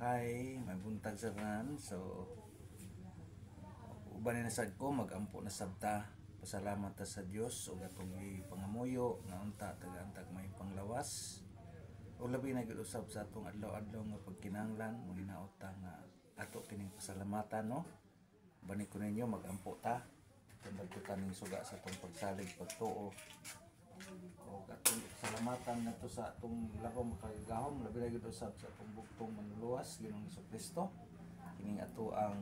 Hi, may buntag sa ran. So, uban na sad ko, magampo na sabta. Pasalamat ta sa Dios ug atong pangamuyo nga unta taga-antag may panglawas. O labi na gid usab sa atong adlaw-adlaw nga pagkinahanglan, manghinaot ta nga ato kining pasalamatan, no? Bani ko ninyo magampo ta. Tungod ko kaning suga sa atong pagsalig pagtuo. O atong salamatan nato sa atong lakaw makagahom, labi na gid usab sa atong bugtong manluluwas Ginoong Hesukristo. Kining ato ang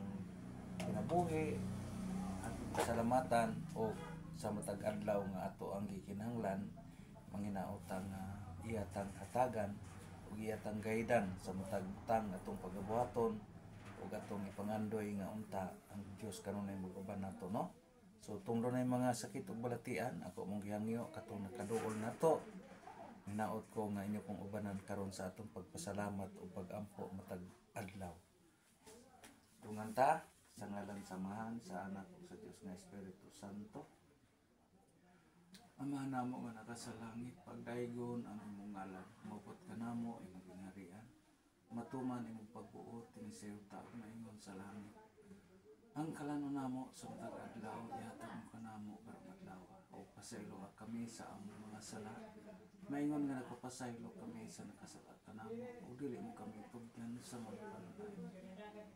kinabuhi at salamatan o sa matag adlaw nga ato ang gikinahanglan, manghinaot nga iyatang hatagan ug iyatang gaydan sa matag butang atong pagabuhaton ug atong ipangandoy nga unta ang Dios kanunay mag-uban nato, no? So tungod na mga sakit ug balatian, ako mong gihangyo katong nakaduol nato. Hinaot ko nga inyo kong ubanan karon sa atong pagpasalamat o pag-ampo matag adlaw. Dungan ta sa ngalan samahan sa anak ug sa Dios nga Espiritu Santo. Ama namo nga naka sa langit, pagdaygon ang imong ngalan, mabot ka namo imong gingharian. Matuman imong pagbuot kini sa yuta na ingon sa langit. Ang kalano namo sa matag adlaw, ihatag mo kanamo karong adlaw. O pasaylo kami sa among mga sala. Maingon nga nagpapasaylo kami sa nakasala kanamo, o dili mo kami tugyan sa mga panunay.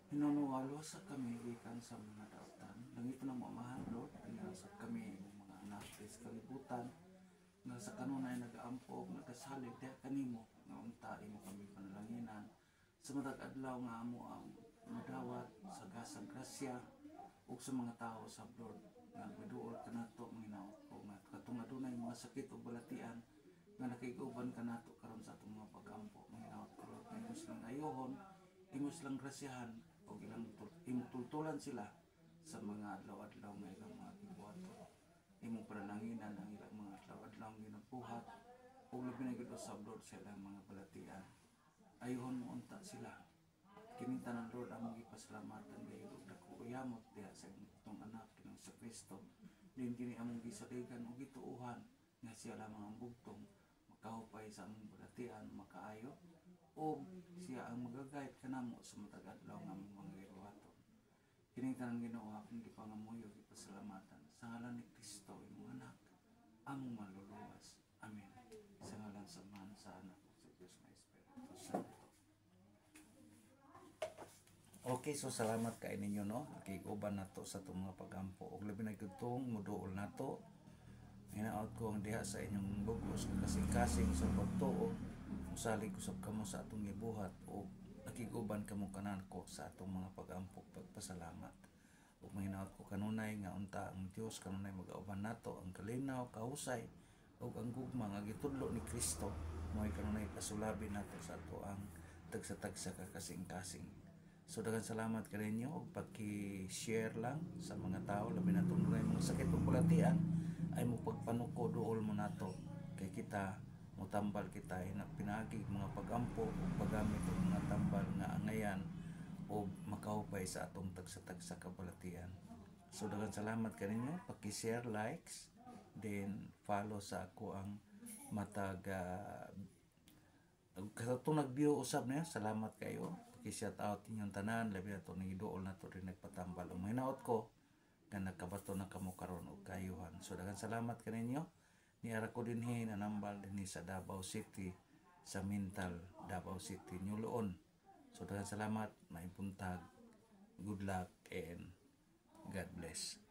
Hinunuwalo sa kami gikan sa mga dautan. Langit na mo mahal, Lord, pinasap kami imong mga anak sa kalibutan. Nga sa kanunay nag-aampog, nagasalig diha kanimo, nga unta imo kami panalanginan. Sa matag adlaw nga amo ang madawat sa gasang grasya ug sa mga tao sa Lord nga maduol kanato manginaot ko nga katong adunay mga sakit ug balatian nga nakiguban kanato karon sa atong mga pagampo, manginaot ko Lord nga imo silang ayohon, imo silang grasyahan ug ilang tultulan sila sa mga adlaw-adlaw nga ilang mga gibuhaton. Imong panalangin ang ilang mga adlaw-adlaw nga ginabuhat ug labi na gid usab Lord sa ilang mga balatian. Ayohon mo unta sila. Kining tanan Lord among gipasalamatan gayud ug dako uyamot diha sa itong anak Ginoong Hesukristo. Din kini among gisaligan ug gituohan nga siya lamang ang bugtong makahupay sa among balatian, makaayo o siya ang magagayad kanamo sa matag adlaw nga among mga gibuhaton. Kining tanan Ginoo akong gipangamuyo gipasalamatan sa ngalan ni Kristo imong anak among maluluwas. Amen. Sa ngalan sa Man sa Anak ug sa Dios nga Espiritu Santo. Okay, so salamat kay ninyo, no? Nakiguban nato sa itong mga pagampo ug labi na gitong muduol nato. Hinaot ko ang diha sa inyong bugos kasing-kasing sa pagtuo. Musalig usab kamo sa atong gibuhat ug nakiguban kamo kanan ko sa atong mga pagampo pagpasalamat. Ug mahinaot ko kanunay nga unta ang Dios kanunay mag-auban nato ang kalinaw, kahusay ug ang gugma nga gitudlo ni Kristo mo'y kanunay pasulabi nato sa ato ang tagsa-tagsa kasing-kasing. So daghang salamat kaninyo ug paki-share lang sa mga tao labi na tunay mga sakit ug balatian ay mo pagpanuko duol mo nato kay kita motambal kita pinagi mga pagampo ug paggamit og mga tambal nga angayan o makahupay sa atong tagsa-tagsa kabalatian. So daghang salamat kaninyo, paki-share, likes, then follow sa ako ang matag katong nag-view usab na salamat kayo. Paki-shout out inyong tanan labi na ito nagiduol na ito rin nagpatambal. Ang mahinaot ko nga nakabato na kamo karon og kayuhan. So daghang salamat kaninyo. Niara ko dinhi nanambal dinhi sa Davao City, sa Mintal, Davao City, Nuloon. So daghang salamat, may buntag, good luck and God bless.